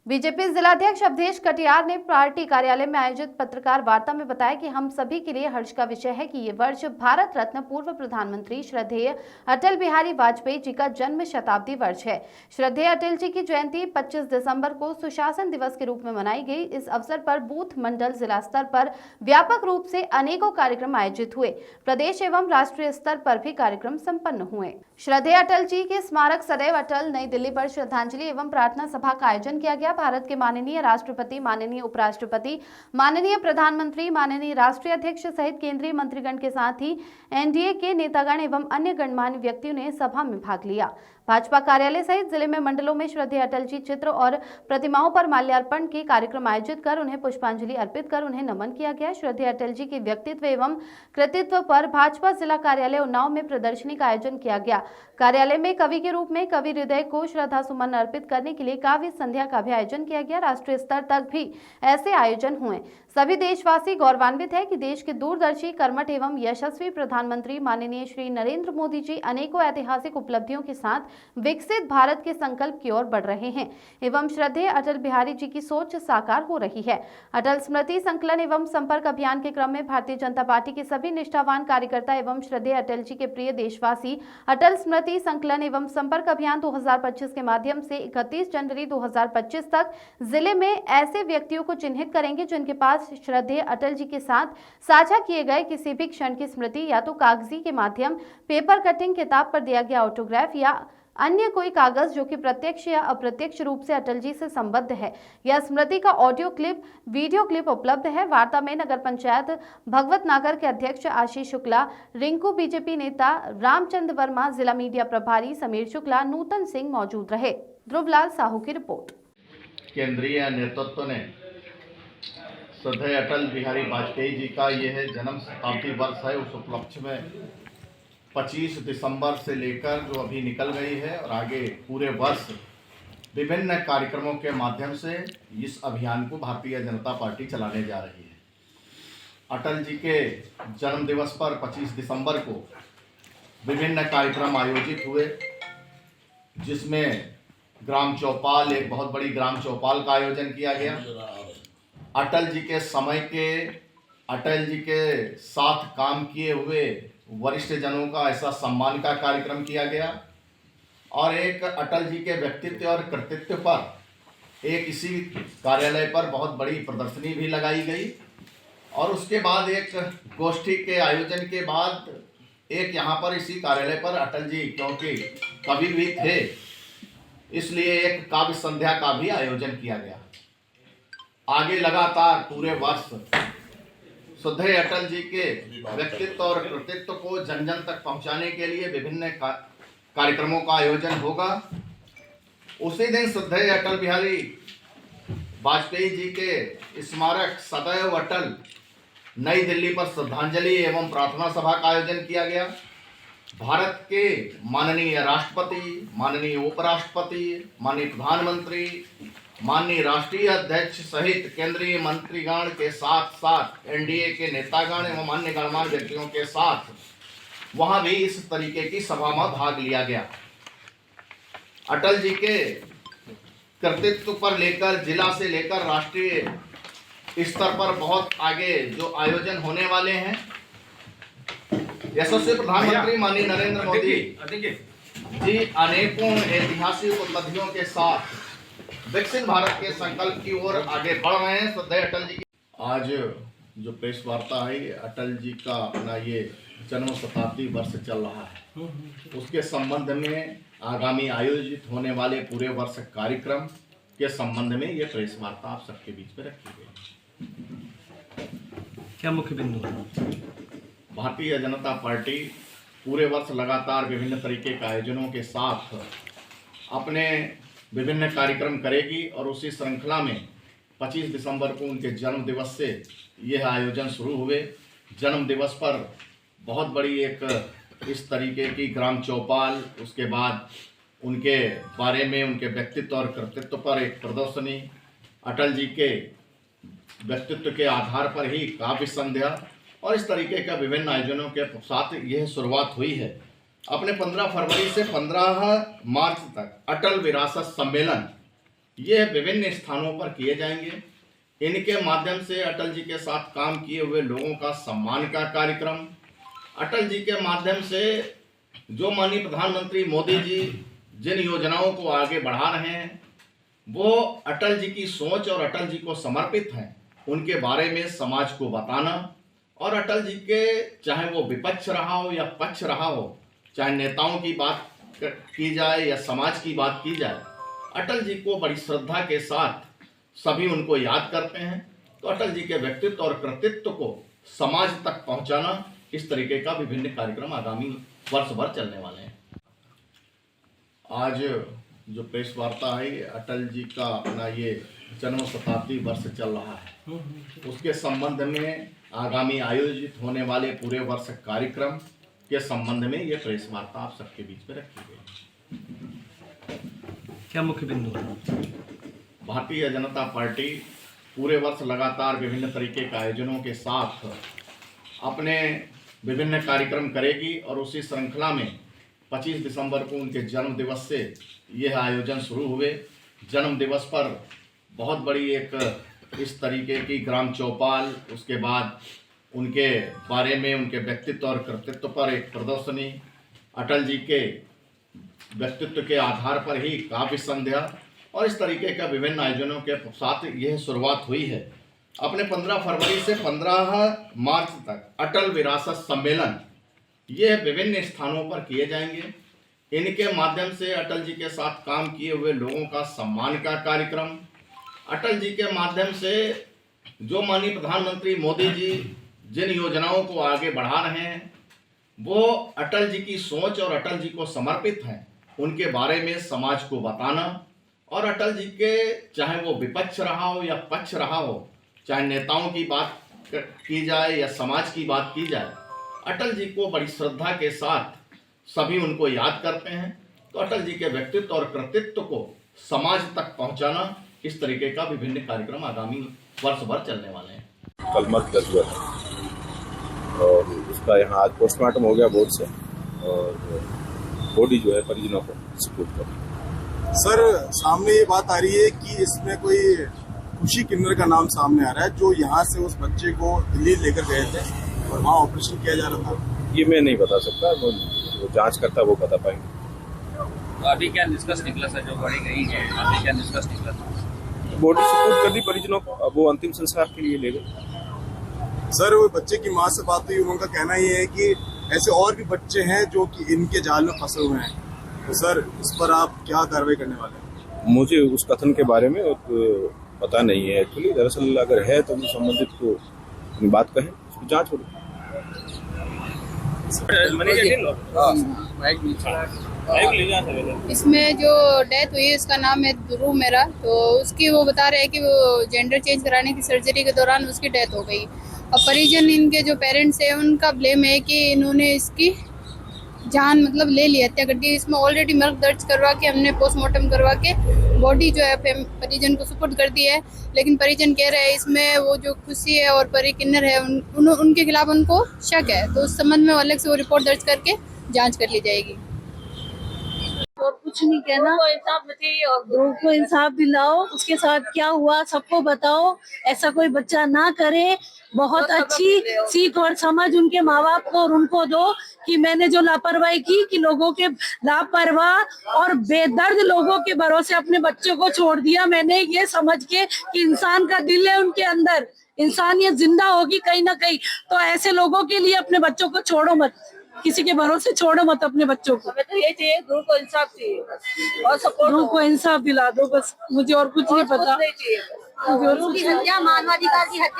BJP जिलाध्यक्ष अवधेश कटियार ने party कार्यालय में आयोजित पत्रकार वार्ता में बताया कि हम सभी के लिए हर्ष का विषय है कि ये वर्ष भारत रत्न पूर्व प्रधानमंत्री श्रद्धेय अटल बिहारी वाजपेयी जी का जन्म शताब्दी वर्ष है। श्रद्धेय अटल जी की जयंती 25 दिसंबर को सुशासन दिवस के रूप में मनाई गई। इस अवसर पर बूथ मंडल जिला स्तर पर व्यापक रूप से अनेकों कार्यक्रम आयोजित हुए। प्रदेश एवं राष्ट्रीय स्तर पर भी कार्यक्रम संपन्न हुए। श्रद्धेय अटल जी के स्मारक सदैव अटल नई दिल्ली पर श्रद्धांजलि एवं प्रार्थना सभा का आयोजन किया गया। भारत के माननीय राष्ट्रपति, माननीय उपराष्ट्रपति, माननीय प्रधानमंत्री, माननीय राष्ट्रीय अध्यक्ष सहित केंद्रीय मंत्रीगण के साथ ही एनडीए के नेतागण एवं अन्य गणमान्य व्यक्तियों ने सभा में भाग लिया। भाजपा कार्यालय सहित जिले में मंडलों में श्रद्धेय अटल जी चित्र और प्रतिमाओं पर माल्यार्पण के कार्यक्रम आयोजित कर उन्हें पुष्पांजलि अर्पित कर उन्हें नमन किया गया। श्रद्धेय अटल जी के व्यक्तित्व एवं कृतित्व पर भाजपा जिला कार्यालय उन्नाव में प्रदर्शनी का आयोजन किया गया। कार्यालय में कवि के रूप में कवि हृदय को श्रद्धा सुमन अर्पित करने के लिए काव्य संध्या का भी आयोजन किया गया। राष्ट्रीय स्तर तक भी ऐसे आयोजन हुए। सभी देशवासी गौरवान्वित है कि देश के दूरदर्शी, कर्मठ एवं यशस्वी प्रधानमंत्री माननीय श्री नरेंद्र मोदी जी अनेकों ऐतिहासिक उपलब्धियों के साथ विकसित भारत के संकल्प की ओर बढ़ रहे हैं एवं श्रद्धेय अटल बिहारी जी की सोच साकार हो रही है। अटल स्मृति संकलन एवं संपर्क अभियान के क्रम में भारतीय जनता पार्टी के सभी निष्ठावान कार्यकर्ता एवं श्रद्धेय अटल जी के प्रिय देशवासी अटल स्मृति संकलन एवं संपर्क अभियान 2025 के माध्यम से 31 जनवरी 2025 तक जिले में ऐसे व्यक्तियों को चिन्हित करेंगे जिनके पास श्रद्धेय अटल जी के साथ साझा किए गए किसी भी क्षण की स्मृति या तो कागजी के माध्यम, पेपर कटिंग, किताब पर दिया गया ऑटोग्राफ या अन्य कोई कागज जो कि प्रत्यक्ष या अप्रत्यक्ष रूप से अटल जी से संबद्ध है या स्मृति का ऑडियो क्लिप, वीडियो क्लिप उपलब्ध है। वार्ता में नगर पंचायत भगवत नगर के अध्यक्ष आशीष शुक्ला, रिंकू बीजेपी नेता रामचंद्र वर्मा, जिला मीडिया प्रभारी समीर शुक्ला, नूतन सिंह मौजूद रहे। ध्रुवलाल साहू की रिपोर्ट। केंद्रीय नेतृत्व ने श्रद्धेय अटल बिहारी वाजपेयी जी का यह जन्म शताब्दी वर्ष है, उस उपलक्ष्य में 25 दिसंबर से लेकर जो अभी निकल गई है और आगे पूरे वर्ष विभिन्न कार्यक्रमों के माध्यम से इस अभियान को भारतीय जनता पार्टी चलाने जा रही है। अटल जी के जन्म दिवस पर 25 दिसंबर को विभिन्न कार्यक्रम आयोजित हुए, जिसमें ग्राम चौपाल, एक बहुत बड़ी ग्राम चौपाल का आयोजन किया गया। अटल जी के समय के, अटल जी के साथ काम किए हुए वरिष्ठ जनों का ऐसा सम्मान का कार्यक्रम किया गया और एक अटल जी के व्यक्तित्व और कृतित्व पर एक इसी कार्यालय पर बहुत बड़ी प्रदर्शनी भी लगाई गई और उसके बाद एक गोष्ठी के आयोजन के बाद एक यहाँ पर इसी कार्यालय पर अटल जी, क्योंकि कवि भी थे, इसलिए एक काव्य संध्या का भी आयोजन किया गया। आगे लगातार पूरे वर्ष श्रद्धेय अटल जी के व्यक्तित्व और कृतित्व को जन जन तक पहुंचाने के लिए विभिन्न कार्यक्रमों का आयोजन होगा। उसी दिन श्रद्धेय अटल बिहारी वाजपेयी जी के स्मारक सदैव अटल नई दिल्ली पर श्रद्धांजलि एवं प्रार्थना सभा का आयोजन किया गया। भारत के माननीय राष्ट्रपति, माननीय उपराष्ट्रपति, माननीय प्रधानमंत्री, माननीय राष्ट्रीय अध्यक्ष सहित केंद्रीय मंत्रीगण के साथ साथ एनडीए के नेतागण एवं अन्य गणमान्य व्यक्तियों के साथ वहां भी इस तरीके की सभा में भाग लिया गया। अटल जी के कृतित्व पर लेकर जिला से लेकर राष्ट्रीय स्तर पर बहुत आगे जो आयोजन होने वाले हैं, यशस्वी प्रधानमंत्री माननीय नरेंद्र मोदी जी अनेकों ऐतिहासिक उपलब्धियों के साथ विकसित भारत के संकल्प की ओर आगे बढ़ रहे हैं। श्रद्धेय अटल जी की आज जो प्रेस वार्ता है, अटल जी का अपना ये जन्म शताब्दी वर्ष चल रहा है, उसके संबंध में आगामी आयोजित होने वाले पूरे वर्ष कार्यक्रम के संबंध में ये प्रेस वार्ता आप सबके बीच में रखी गई। क्या मुख्य बिंदु है? भारतीय जनता पार्टी पूरे वर्ष लगातार विभिन्न तरीके के आयोजनों के साथ अपने विभिन्न कार्यक्रम करेगी और उसी श्रृंखला में 25 दिसंबर को उनके जन्म दिवस से यह आयोजन शुरू हुए। जन्म दिवस पर बहुत बड़ी एक इस तरीके की ग्राम चौपाल, उसके बाद उनके बारे में, उनके व्यक्तित्व और कृतित्व पर एक प्रदर्शनी, अटल जी के व्यक्तित्व के आधार पर ही काव्य संध्या और इस तरीके का विभिन्न आयोजनों के साथ यह शुरुआत हुई है। अपने 15 फरवरी से 15 मार्च तक अटल विरासत सम्मेलन ये विभिन्न स्थानों पर किए जाएंगे। इनके माध्यम से अटल जी के साथ काम किए हुए लोगों का सम्मान का कार्यक्रम, अटल जी के माध्यम से जो माननीय प्रधानमंत्री मोदी जी जिन योजनाओं को आगे बढ़ा रहे हैं वो अटल जी की सोच और अटल जी को समर्पित हैं, उनके बारे में समाज को बताना और अटल जी के चाहे वो विपक्ष रहा हो या पक्ष रहा हो, चाहे नेताओं की बात की जाए या समाज की बात की जाए, अटल जी को बड़ी श्रद्धा के साथ सभी उनको याद करते हैं। तो अटल जी के व्यक्तित्व और कृतित्व को समाज तक पहुंचाना, इस तरीके का विभिन्न कार्यक्रम आगामी वर्ष भर चलने वाले हैं। आज जो प्रेस वार्ता है, अटल जी का अपना ये जन्म शताब्दी वर्ष चल रहा है, उसके संबंध में आगामी आयोजित होने वाले पूरे वर्ष कार्यक्रम के संबंध में ये प्रेस वार्ता आप सबके बीच में रखी गई। क्या मुख्य बिंदु है? भारतीय जनता पार्टी पूरे वर्ष लगातार विभिन्न तरीके के आयोजनों के साथ अपने विभिन्न कार्यक्रम करेगी और उसी श्रृंखला में 25 दिसंबर को उनके जन्म दिवस से यह आयोजन शुरू हुए। जन्म दिवस पर बहुत बड़ी एक इस तरीके की ग्राम चौपाल, उसके बाद उनके बारे में, उनके व्यक्तित्व और कृतित्व पर एक प्रदर्शनी, अटल जी के व्यक्तित्व के आधार पर ही काव्य संध्या और इस तरीके का विभिन्न आयोजनों के साथ यह शुरुआत हुई है। अपने 15 फरवरी से 15 मार्च तक अटल विरासत सम्मेलन ये विभिन्न स्थानों पर किए जाएंगे। इनके माध्यम से अटल जी के साथ काम किए हुए लोगों का सम्मान का कार्यक्रम, अटल जी के माध्यम से जो माननीय प्रधानमंत्री मोदी जी जिन योजनाओं को आगे बढ़ा रहे हैं वो अटल जी की सोच और अटल जी को समर्पित हैं, उनके बारे में समाज को बताना और अटल जी के चाहे वो विपक्ष रहा हो या पक्ष रहा हो, चाहे नेताओं की बात की जाए या समाज की बात की जाए, अटल जी को बड़ी श्रद्धा के साथ सभी उनको याद करते हैं। तो अटल जी के व्यक्तित्व और कृतित्व को समाज तक पहुंचाना, इस तरीके का विभिन्न कार्यक्रम आगामी वर्ष भर चलने वाले हैं। कल मर्ग दर्ज हुआ था और उसका यहाँ आज पोस्टमार्टम हो गया बोर्ड से और बॉडी जो है परिजनों को सुपुर्द कर। सर, सामने ये बात आ रही है कि इसमें कोई खुशी किन्नर का नाम सामने आ रहा है जो यहाँ से उस बच्चे को दिल्ली लेकर गए थे और वहाँ ऑपरेशन किया जा रहा था। ये मैं नहीं बता सकता, वो जांच करता है वो बता पाएंगे। अभी क्या निष्कर्ष निकला सर, जो बड़ी गई है अभी क्या निष्कर्ष निकला? बॉडी सुपुर्द कर दी परिजनों को, अब वो अंतिम संस्कार के लिए ले गए। सर, वो बच्चे की माँ से बात हुई, उनका कहना ये है कि ऐसे और भी बच्चे हैं जो कि इनके जाल में फंसे हुए हैं। तो सर, इस पर आप क्या कार्रवाई करने वाले हैं? मुझे उस कथन के बारे में पता नहीं है एक्चुअली। दरअसल अगर है तो वो संबंधित को अपनी बात कहें, उसकी जाँच होगी। इसमें जो डेथ हुई है उसका नाम है ध्रुव मेरा, तो उसकी वो बता रहे हैं कि वो जेंडर चेंज कराने की सर्जरी के दौरान उसकी डेथ हो गई। अब परिजन, इनके जो पेरेंट्स हैं, उनका ब्लेम है कि इन्होंने इसकी जान मतलब ले ली, हत्या कर दी। इसमें ऑलरेडी मर्ग दर्ज करवा के हमने पोस्टमार्टम करवा के बॉडी जो है परिजन को सुपुर्द कर दी है। लेकिन परिजन कह रहे हैं इसमें वो जो खुशी है और परी किन्नर है उनके खिलाफ उनको शक है, तो उस संबंध में अलग से वो रिपोर्ट दर्ज करके जांच कर ली जाएगी। और कुछ नहीं कहना, ध्रुव को इंसाफ दिलाओ, उसके साथ क्या हुआ सबको बताओ, ऐसा कोई बच्चा ना करे। बहुत अच्छी सीख और समझ उनके माँ बाप को और उनको दो कि मैंने जो लापरवाही की कि लोगों के लापरवाह और बेदर्द लोगों के भरोसे अपने बच्चों को छोड़ दिया। मैंने ये समझ के कि इंसान का दिल है उनके अंदर, इंसानियत जिंदा होगी कहीं ना कहीं, तो ऐसे लोगों के लिए अपने बच्चों को छोड़ो मत, किसी के भरोसे छोड़ो मत अपने बच्चों को। तो ये चाहिए, ध्रुव को इंसाफ चाहिए और सपोर्ट, ध्रुव को इंसाफ दिला दो बस, मुझे और कुछ नहीं पता। नहीं चाहिए। मुझे और कुछ नहीं। मानवाधिकार की हत्या